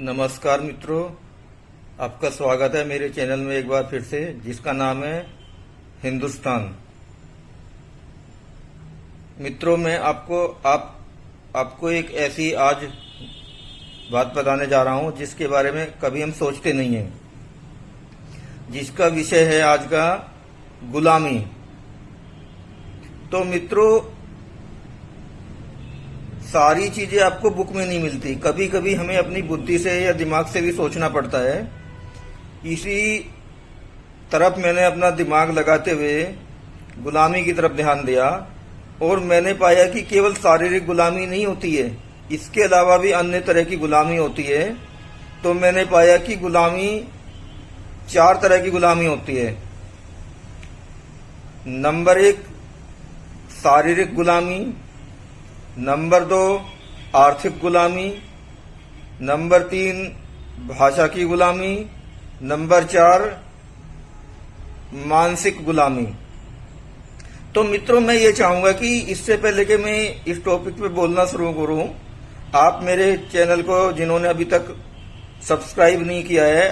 नमस्कार मित्रों, आपका स्वागत है मेरे चैनल में एक बार फिर से, जिसका नाम है हिंदुस्तान। मित्रों, मैं आपको एक ऐसी आज बात बताने जा रहा हूं जिसके बारे में कभी हम सोचते नहीं हैं, जिसका विषय है आज का गुलामी। तो मित्रों, सारी चीजें आपको बुक में नहीं मिलती, कभी कभी हमें अपनी बुद्धि से या दिमाग से भी सोचना पड़ता है। इसी तरफ मैंने अपना दिमाग लगाते हुए गुलामी की तरफ ध्यान दिया और मैंने पाया कि केवल शारीरिक गुलामी नहीं होती है, इसके अलावा भी अन्य तरह की गुलामी होती है। तो मैंने पाया कि गुलामी 4 तरह की गुलामी होती है। नंबर 1 शारीरिक गुलामी, नंबर 2 आर्थिक गुलामी, नंबर 3 भाषा की गुलामी, नंबर 4 मानसिक गुलामी। तो मित्रों, मैं ये चाहूंगा कि इससे पहले कि मैं इस टॉपिक पे बोलना शुरू करूं, आप मेरे चैनल को जिन्होंने अभी तक सब्सक्राइब नहीं किया है,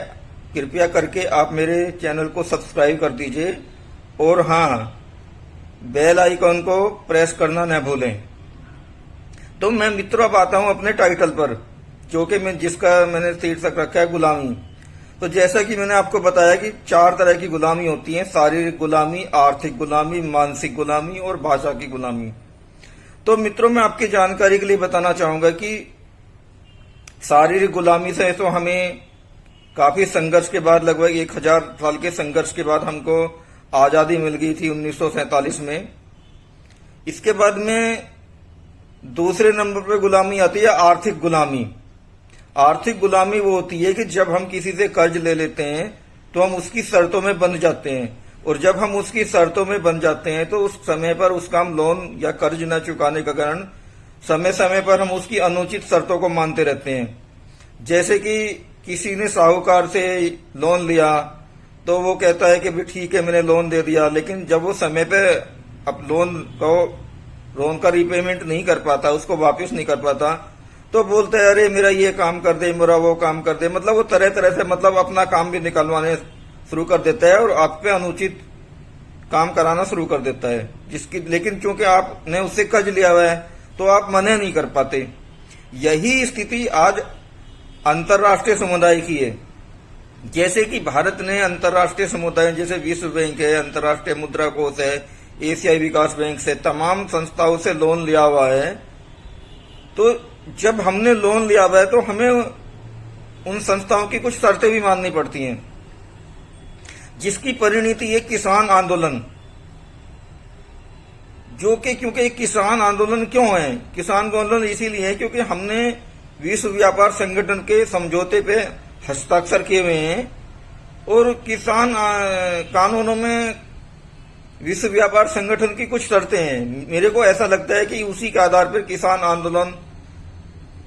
कृपया करके आप मेरे चैनल को सब्सक्राइब कर दीजिए और हाँ, बेल आइकॉन को प्रेस करना न भूलें। तो मैं मित्रों अब आता हूं अपने टाइटल पर, जो कि जिसका मैंने शीर्षक रखा है गुलामी। तो जैसा कि मैंने आपको बताया कि 4 तरह की गुलामी होती है: शारीरिक गुलामी, आर्थिक गुलामी, मानसिक गुलामी और भाषा की गुलामी। तो मित्रों, मैं आपकी जानकारी के लिए बताना चाहूंगा कि शारीरिक गुलामी से तो हमें काफी संघर्ष के बाद, लगभग 1000 साल के संघर्ष के बाद हमको आजादी मिल गई थी 1947 में। इसके बाद में दूसरे नंबर पे गुलामी आती है आर्थिक गुलामी। आर्थिक गुलामी वो होती है कि जब हम किसी से कर्ज ले लेते हैं तो हम उसकी शर्तों में बंध जाते हैं, और जब हम उसकी शर्तों में बंध जाते हैं तो उस समय पर उसका हम लोन या कर्ज न चुकाने के कारण समय समय पर हम उसकी अनुचित शर्तों को मानते रहते हैं। जैसे कि किसी ने साहूकार से लोन लिया तो वो कहता है कि भी ठीक है, मैंने लोन दे दिया, लेकिन जब वो समय पे अब लोन का रीपेमेंट नहीं कर पाता, उसको वापस नहीं कर पाता, तो बोलते हैं अरे मेरा ये काम कर दे, मेरा वो काम कर दे। मतलब वो तरह तरह से अपना काम भी निकलवाने शुरू कर देता है और आप पे अनुचित काम कराना शुरू कर देता है, लेकिन चूंकि आपने उससे कर्ज लिया हुआ है तो आप मना नहीं कर पाते। यही स्थिति आज अंतर्राष्ट्रीय समुदाय की है। जैसे कि भारत ने अंतर्राष्ट्रीय समुदाय जैसे विश्व बैंक है, अंतर्राष्ट्रीय मुद्रा कोष है, एशियाई विकास बैंक से, तमाम संस्थाओं से लोन लिया हुआ है। तो जब हमने लोन लिया हुआ है तो हमें उन संस्थाओं की कुछ शर्तें भी माननी पड़ती हैं, जिसकी परिणति है किसान आंदोलन। जो कि क्योंकि किसान आंदोलन क्यों है? किसान आंदोलन इसीलिए है क्योंकि हमने विश्व व्यापार संगठन के समझौते पे हस्ताक्षर किए हुए हैं और किसान कानूनों में विश्व व्यापार संगठन की कुछ शर्तें हैं। मेरे को ऐसा लगता है कि उसी के आधार पर किसान आंदोलन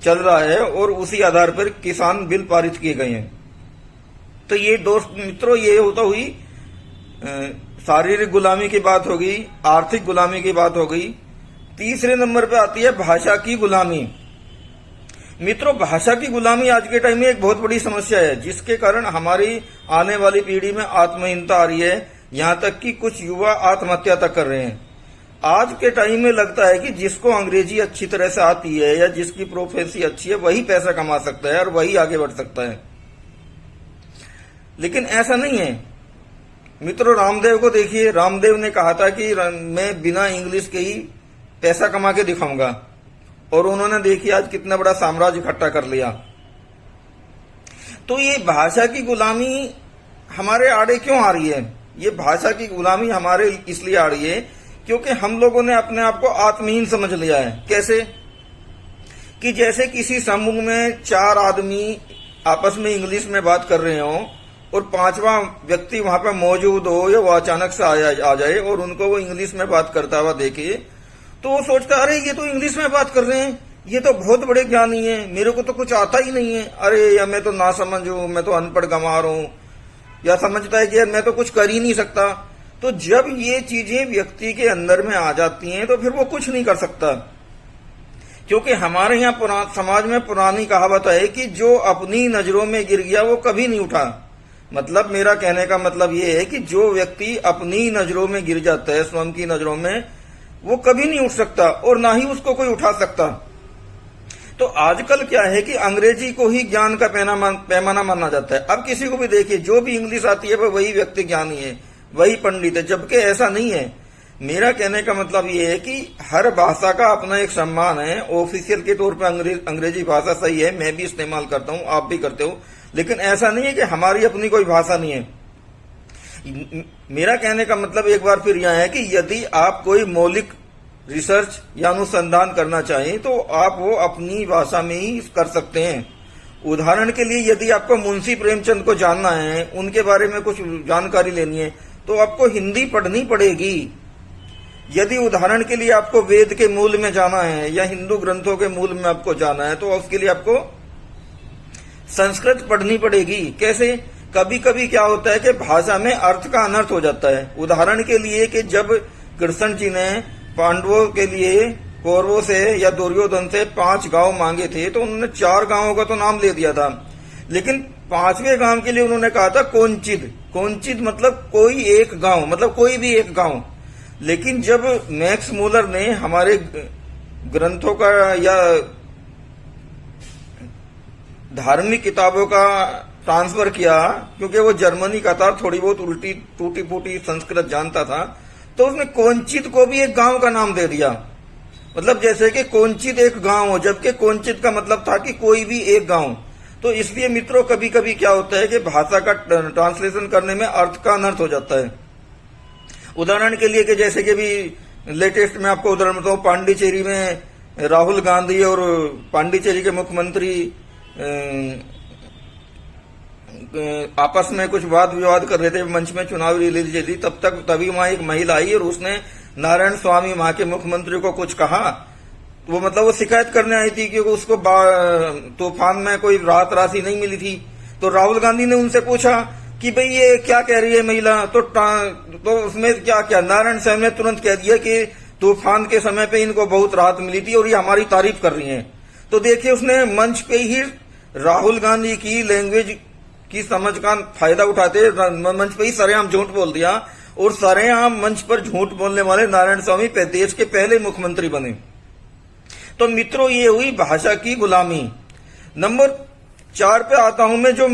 चल रहा है और उसी आधार पर किसान बिल पारित किए गए हैं। तो ये दोस्त मित्रों, ये होता हुई शारीरिक गुलामी की बात हो गई, आर्थिक गुलामी की बात हो गई। तीसरे नंबर पे आती है भाषा की गुलामी। मित्रों, भाषा की गुलामी आज के टाइम में एक बहुत बड़ी समस्या है, जिसके कारण हमारी आने वाली पीढ़ी में आत्महीनता आ रही है। यहां तक कि कुछ युवा आत्महत्या तक कर रहे हैं। आज के टाइम में लगता है कि जिसको अंग्रेजी अच्छी तरह से आती है या जिसकी प्रोफेसी अच्छी है वही पैसा कमा सकता है और वही आगे बढ़ सकता है, लेकिन ऐसा नहीं है। मित्रों, रामदेव को देखिए, रामदेव ने कहा था कि मैं बिना इंग्लिश के ही पैसा कमा के दिखाऊंगा, और उन्होंने देखिए आज कितना बड़ा साम्राज्य इकट्ठा कर लिया। तो ये भाषा की गुलामी हमारे आड़े क्यों आ रही है? ये भाषा की गुलामी हमारे इसलिए आ रही है क्योंकि हम लोगों ने अपने आप को आत्महीन समझ लिया है। कैसे? कि जैसे किसी समूह में 4 आदमी आपस में इंग्लिश में बात कर रहे हो और 5वां व्यक्ति वहां पर मौजूद हो या वो अचानक से आ जाए और उनको वो इंग्लिश में बात करता हुआ देखे, तो वो सोचता अरे ये तो इंग्लिश में बात कर रहे हैं, ये तो बहुत बड़े ज्ञानी है, मेरे को तो कुछ आता ही नहीं है, अरे या मैं तो ना समझ हूं, मैं तो अनपढ़ गंवार हूं, या समझता है कि यार मैं तो कुछ कर ही नहीं सकता। तो जब ये चीजें व्यक्ति के अंदर में आ जाती हैं तो फिर वो कुछ नहीं कर सकता, क्योंकि हमारे यहाँ समाज में पुरानी कहावत है कि जो अपनी नजरों में गिर गया वो कभी नहीं उठा। मतलब मेरा कहने का मतलब ये है कि जो व्यक्ति अपनी नजरों में गिर जाता है, स्वयं की नजरों में, वो कभी नहीं उठ सकता और ना ही उसको कोई उठा सकता। तो आजकल क्या है कि अंग्रेजी को ही ज्ञान का पैमाना माना जाता है। अब किसी को भी देखिए, जो भी इंग्लिश आती है वही व्यक्ति ज्ञानी है, वही पंडित है, जबकि ऐसा नहीं है। मेरा कहने का मतलब ये है कि हर भाषा का अपना एक सम्मान है। ऑफिशियल के तौर पर अंग्रेजी भाषा सही है, मैं भी इस्तेमाल करता हूँ, आप भी करते हो, लेकिन ऐसा नहीं है कि हमारी अपनी कोई भाषा नहीं है। मेरा कहने का मतलब एक बार फिर यह है कि यदि आप कोई मौलिक रिसर्च या अनुसंधान करना चाहें तो आप वो अपनी भाषा में ही कर सकते हैं। उदाहरण के लिए यदि आपको मुंशी प्रेमचंद को जानना है, उनके बारे में कुछ जानकारी लेनी है, तो आपको हिंदी पढ़नी पड़ेगी। यदि उदाहरण के लिए आपको वेद के मूल में जाना है या हिंदू ग्रंथों के मूल में आपको जाना है, तो उसके लिए आपको संस्कृत पढ़नी पड़ेगी। कैसे? कभी कभी क्या होता है कि भाषा में अर्थ का अनर्थ हो जाता है। उदाहरण के लिए कि जब कृष्ण जी ने पांडवों के लिए कौरवों से या दुर्योधन से 5 गांव मांगे थे, तो उन्होंने 4 गांवों का तो नाम ले दिया था, लेकिन 5वें गांव के लिए उन्होंने कहा था कोंचिद। कोंचिद मतलब कोई एक गांव, मतलब कोई भी एक गांव। लेकिन जब मैक्स मूलर ने हमारे ग्रंथों का या धार्मिक किताबों का ट्रांसफर किया, क्योंकि वो जर्मनी का था, थोड़ी बहुत उल्टी टूटी फूटी संस्कृत जानता था, तो उसने कोंचित को भी एक गांव का नाम दे दिया। मतलब जैसे कि कोंचित एक गांव हो, जबकि कोंचित का मतलब था कि कोई भी एक गांव। तो इसलिए मित्रों कभी कभी क्या होता है कि भाषा का ट्रांसलेशन करने में अर्थ का अनर्थ हो जाता है। उदाहरण के लिए कि जैसे कि भी लेटेस्ट में आपको उदाहरण बताऊं, पांडिचेरी में राहुल गांधी और पांडिचेरी के मुख्यमंत्री आपस में कुछ वाद विवाद कर रहे थे, मंच में चुनावी रैली थी, तभी वहां एक महिला आई और उसने नारायण स्वामी वहां के मुख्यमंत्री को कुछ कहा। वो मतलब वो शिकायत करने आई थी क्योंकि उसको तूफान में कोई राहत राशि नहीं मिली थी। तो राहुल गांधी ने उनसे पूछा कि भाई ये क्या कह रही है महिला, तो उसमें क्या नारायण स्वामी ने तुरंत कह दिया कि तूफान के समय पे इनको बहुत राहत मिली थी और ये हमारी तारीफ कर रही हैं। तो देखिए, उसने मंच पे ही राहुल गांधी की लैंग्वेज की समझ का फायदा उठाते मंच पे ही सरेआम झूठ बोल दिया, और सरेआम मंच पर झूठ बोलने वाले नारायण स्वामी देश के पहले मुख्यमंत्री बने। तो मित्रों, ये हुई भाषा की गुलामी। नंबर 4 पे आता हूं मैं, जो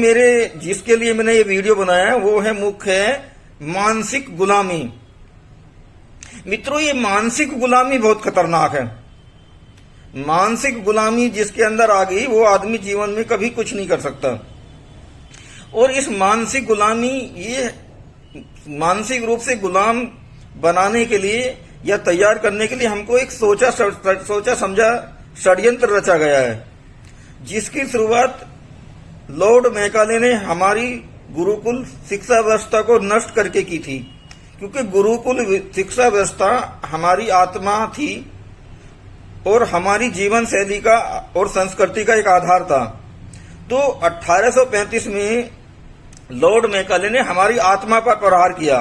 जिसके लिए मैंने ये वीडियो बनाया है, वो है मुख्य मानसिक गुलामी। मित्रों, ये मानसिक गुलामी बहुत खतरनाक है। मानसिक गुलामी जिसके अंदर आ गई, वो आदमी जीवन में कभी कुछ नहीं कर सकता। और इस मानसिक गुलामी, ये मानसिक रूप से गुलाम बनाने के लिए या तैयार करने के लिए हमको एक सोचा समझा षड्यंत्र रचा गया है, जिसकी शुरुआत लॉर्ड मैकाले ने हमारी गुरुकुल शिक्षा व्यवस्था को नष्ट करके की थी। क्योंकि गुरुकुल शिक्षा व्यवस्था हमारी आत्मा थी और हमारी जीवन शैली का और संस्कृति का एक आधार था। तो 1835 में लॉर्ड मैकाले ने हमारी आत्मा पर प्रहार किया,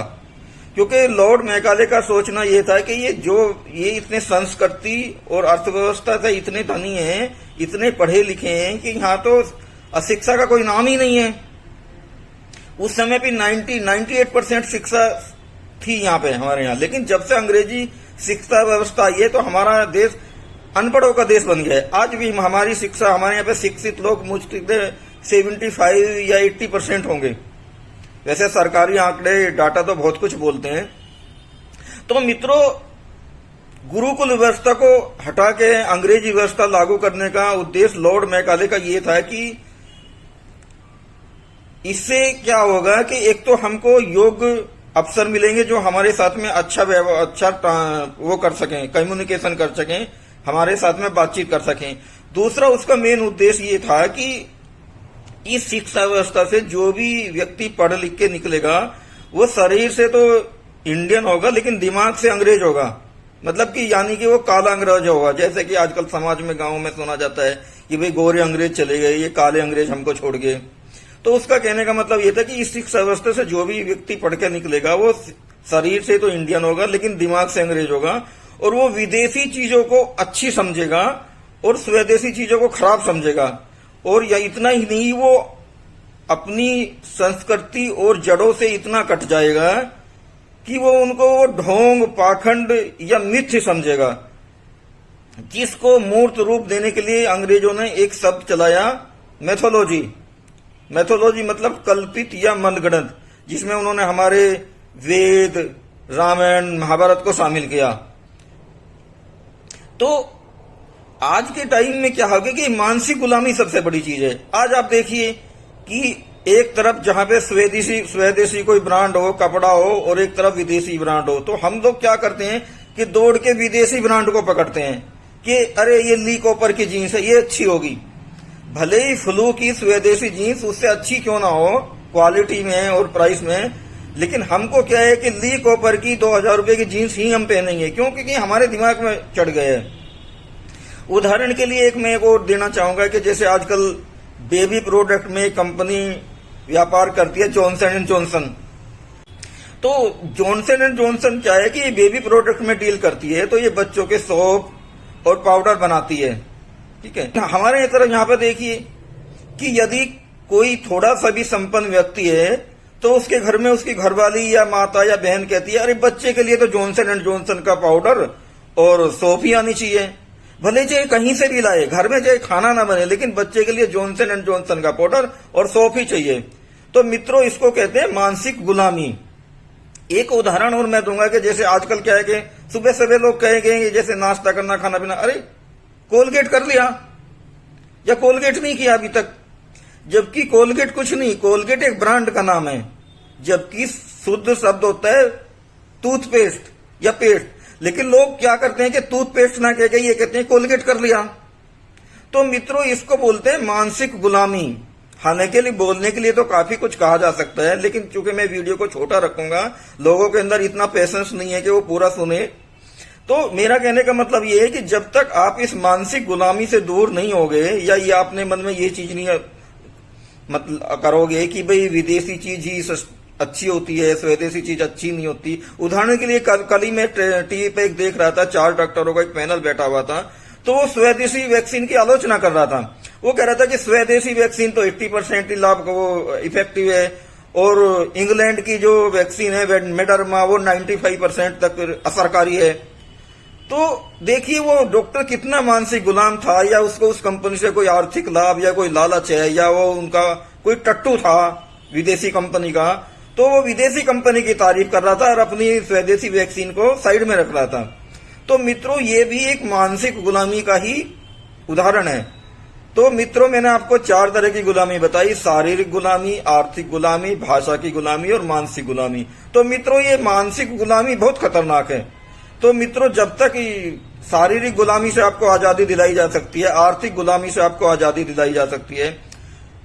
क्योंकि लॉर्ड मैकाले का सोचना यह था कि ये इतने संस्कृति और अर्थव्यवस्था से इतने धनी हैं, इतने पढ़े लिखे हैं कि यहाँ तो अशिक्षा का कोई नाम ही नहीं है। उस समय भी 98% शिक्षा थी यहाँ पे हमारे यहाँ। लेकिन जब से अंग्रेजी शिक्षा व्यवस्था आई है तो हमारा देश अनपढ़ों का देश बन गया है। आज भी हमारी शिक्षा, हमारे यहाँ पे शिक्षित लोग मुश्किल 75 या 80% होंगे। वैसे सरकारी आंकड़े डाटा तो बहुत कुछ बोलते हैं। तो मित्रों, गुरुकुल व्यवस्था को हटा के अंग्रेजी व्यवस्था लागू करने का उद्देश्य लॉर्ड मैकाले का ये था कि इससे क्या होगा कि एक तो हमको योग्य अफसर मिलेंगे जो हमारे साथ में अच्छा वो कर सकें, कम्युनिकेशन कर सकें, हमारे साथ में बातचीत कर सकें। दूसरा, उसका मेन उद्देश्य ये था कि इस शिक्षा व्यवस्था से जो भी व्यक्ति पढ़ लिख के निकलेगा वो शरीर से तो इंडियन होगा लेकिन दिमाग से अंग्रेज होगा। मतलब कि यानी कि वो काला अंग्रेज होगा। जैसे कि आजकल समाज में, गांव में सुना जाता है कि भाई गोरे अंग्रेज चले गए, ये काले अंग्रेज हमको छोड़ गए। तो उसका कहने का मतलब ये था कि इस शिक्षा व्यवस्था से जो भी व्यक्ति पढ़ के निकलेगा वो शरीर से तो इंडियन होगा लेकिन दिमाग से अंग्रेज होगा, और वो विदेशी चीजों को अच्छी समझेगा और स्वदेशी चीजों को खराब समझेगा। और या इतना ही नहीं, वो अपनी संस्कृति और जड़ों से इतना कट जाएगा कि वो उनको ढोंग, पाखंड या मिथ्य समझेगा, जिसको मूर्त रूप देने के लिए अंग्रेजों ने एक शब्द चलाया, मैथोलॉजी। मैथोलॉजी मतलब कल्पित या मनगढ़ंत, जिसमें उन्होंने हमारे वेद, रामायण, महाभारत को शामिल किया। तो आज के टाइम में क्या होगा कि मानसिक गुलामी सबसे बड़ी चीज है। आज आप देखिए कि एक तरफ जहां पे स्वदेशी कोई ब्रांड हो, कपड़ा हो, और एक तरफ विदेशी ब्रांड हो, तो हम लोग क्या करते हैं कि दौड़ के विदेशी ब्रांड को पकड़ते हैं कि अरे ये ली कॉपर की जीन्स है, ये अच्छी होगी। भले ही फ्लू की स्वदेशी जीन्स उससे अच्छी क्यों ना हो क्वालिटी में और प्राइस में, लेकिन हमको क्या है कि ली कॉपर की 2000 रुपए की जीन्स ही हम पहनेंगे, क्यों? क्योंकि हमारे दिमाग में चढ़ गए है। उदाहरण के लिए एक मैं एक और देना चाहूंगा कि जैसे आजकल बेबी प्रोडक्ट में कंपनी व्यापार करती है, जॉनसन एंड जॉनसन। तो जॉनसन एंड जॉनसन क्या है कि ये बेबी प्रोडक्ट में डील करती है, तो ये बच्चों के सोप और पाउडर बनाती है, ठीक है। हमारे तरफ यहाँ पे देखिए कि यदि कोई थोड़ा सा भी संपन्न व्यक्ति है तो उसके घर में उसकी घरवाली या माता या बहन कहती है, अरे बच्चे के लिए तो जॉनसन एंड जॉनसन का पाउडर और सोप ही आनी चाहिए। भले चाहे कहीं से भी लाए, घर में चाहे खाना ना बने, लेकिन बच्चे के लिए जॉनसन एंड जॉनसन का पाउडर और सोप ही चाहिए। तो मित्रों, इसको कहते हैं मानसिक गुलामी। एक उदाहरण और मैं दूंगा कि जैसे आजकल क्या है कि सुबह सुबह लोग कहेंगे जैसे नाश्ता करना, खाना पीना, अरे कोलगेट कर लिया या कोलगेट नहीं किया अभी तक, जबकि कोलगेट कुछ नहीं, कोलगेट एक ब्रांड का नाम है, जबकि शुद्ध शब्द होता है टूथपेस्ट या पेस्ट। लेकिन लोग क्या करते हैं कि टूथपेस्ट ना कह के ये कहते हैं कोलगेट कर लिया। तो मित्रों, इसको बोलते हैं मानसिक गुलामी। हालांकि लिए बोलने के लिए तो काफी कुछ कहा जा सकता है, लेकिन चूंकि मैं वीडियो को छोटा रखूंगा, लोगों के अंदर इतना पेशेंस नहीं है कि वो पूरा सुने। तो मेरा कहने का मतलब ये है कि जब तक आप इस मानसिक गुलामी से दूर नहीं होगे, या ये आपने मन में ये चीज नहीं मतलब करोगे कि भाई विदेशी चीज ही अच्छी होती है, स्वदेशी चीज अच्छी नहीं होती। उदाहरण के लिए कल ही मैं टीवी पे एक देख रहा था, 4 डॉक्टरों का एक पैनल बैठा हुआ था, तो वो स्वदेशी वैक्सीन की आलोचना कर रहा था। वो कह रहा था कि स्वदेशी वैक्सीन तो 80% ही लाभ वो इफेक्टिव है, और इंग्लैंड की जो वैक्सीन है मेडरमा वो 95% तक असरकारी है। तो देखिए वो डॉक्टर कितना मानसिक गुलाम था, या उसको उस कंपनी से कोई आर्थिक लाभ या कोई लालच है, या वो उनका कोई टट्टू था विदेशी कंपनी का, तो वो विदेशी कंपनी की तारीफ कर रहा था और अपनी स्वदेशी वैक्सीन को साइड में रख रहा था। तो मित्रों, ये भी एक मानसिक गुलामी का ही उदाहरण है। तो मित्रों, मैंने आपको 4 तरह की गुलामी बताई, शारीरिक गुलामी, आर्थिक गुलामी, भाषा की गुलामी और मानसिक गुलामी। तो मित्रों, ये मानसिक गुलामी बहुत खतरनाक है। तो मित्रों, जब तक शारीरिक गुलामी से आपको आजादी दिलाई जा सकती है, आर्थिक गुलामी से आपको आजादी दिलाई जा सकती है,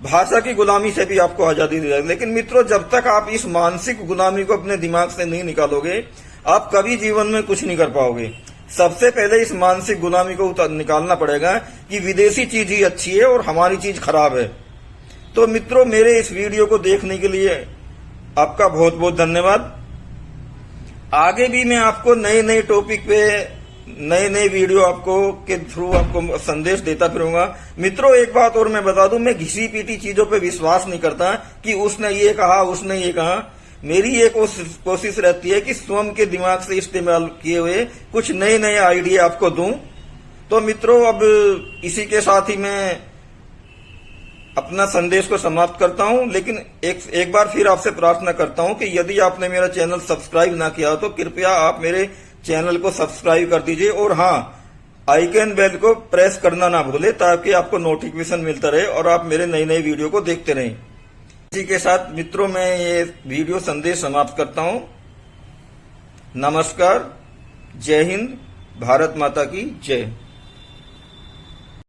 भाषा की गुलामी से भी आपको आजादी दिलाई, लेकिन मित्रों जब तक आप इस मानसिक गुलामी को अपने दिमाग से नहीं निकालोगे, आप कभी जीवन में कुछ नहीं कर पाओगे। सबसे पहले इस मानसिक गुलामी को निकालना पड़ेगा कि विदेशी चीज ही अच्छी है और हमारी चीज खराब है। तो मित्रों, मेरे इस वीडियो को देखने के लिए आपका बहुत बहुत धन्यवाद। आगे भी मैं आपको नए नए टॉपिक पे नए नए वीडियो आपको के थ्रू आपको संदेश देता फिरूंगा। मित्रों, एक बात और मैं बता दूं, मैं घिसी पीटी चीजों पे विश्वास नहीं करता कि उसने ये कहा, उसने ये कहा। मेरी ये कोशिश रहती है कि स्वयं के दिमाग से इस्तेमाल किए हुए कुछ नए नए आइडिया आपको दूं। तो मित्रों, अब इसी के साथ ही मैं अपना संदेश को समाप्त करता हूं, लेकिन एक बार फिर आपसे प्रार्थना करता हूं कि यदि आपने मेरा चैनल सब्सक्राइब ना किया तो कृपया आप मेरे चैनल को सब्सक्राइब कर दीजिए, और हाँ, आइकन बेल को प्रेस करना ना भूले, ताकि आपको नोटिफिकेशन मिलता रहे और आप मेरे नए नए वीडियो को देखते रहें। इसी के साथ मित्रों, मैं ये वीडियो संदेश समाप्त करता हूं। नमस्कार, जय हिंद, भारत माता की जय।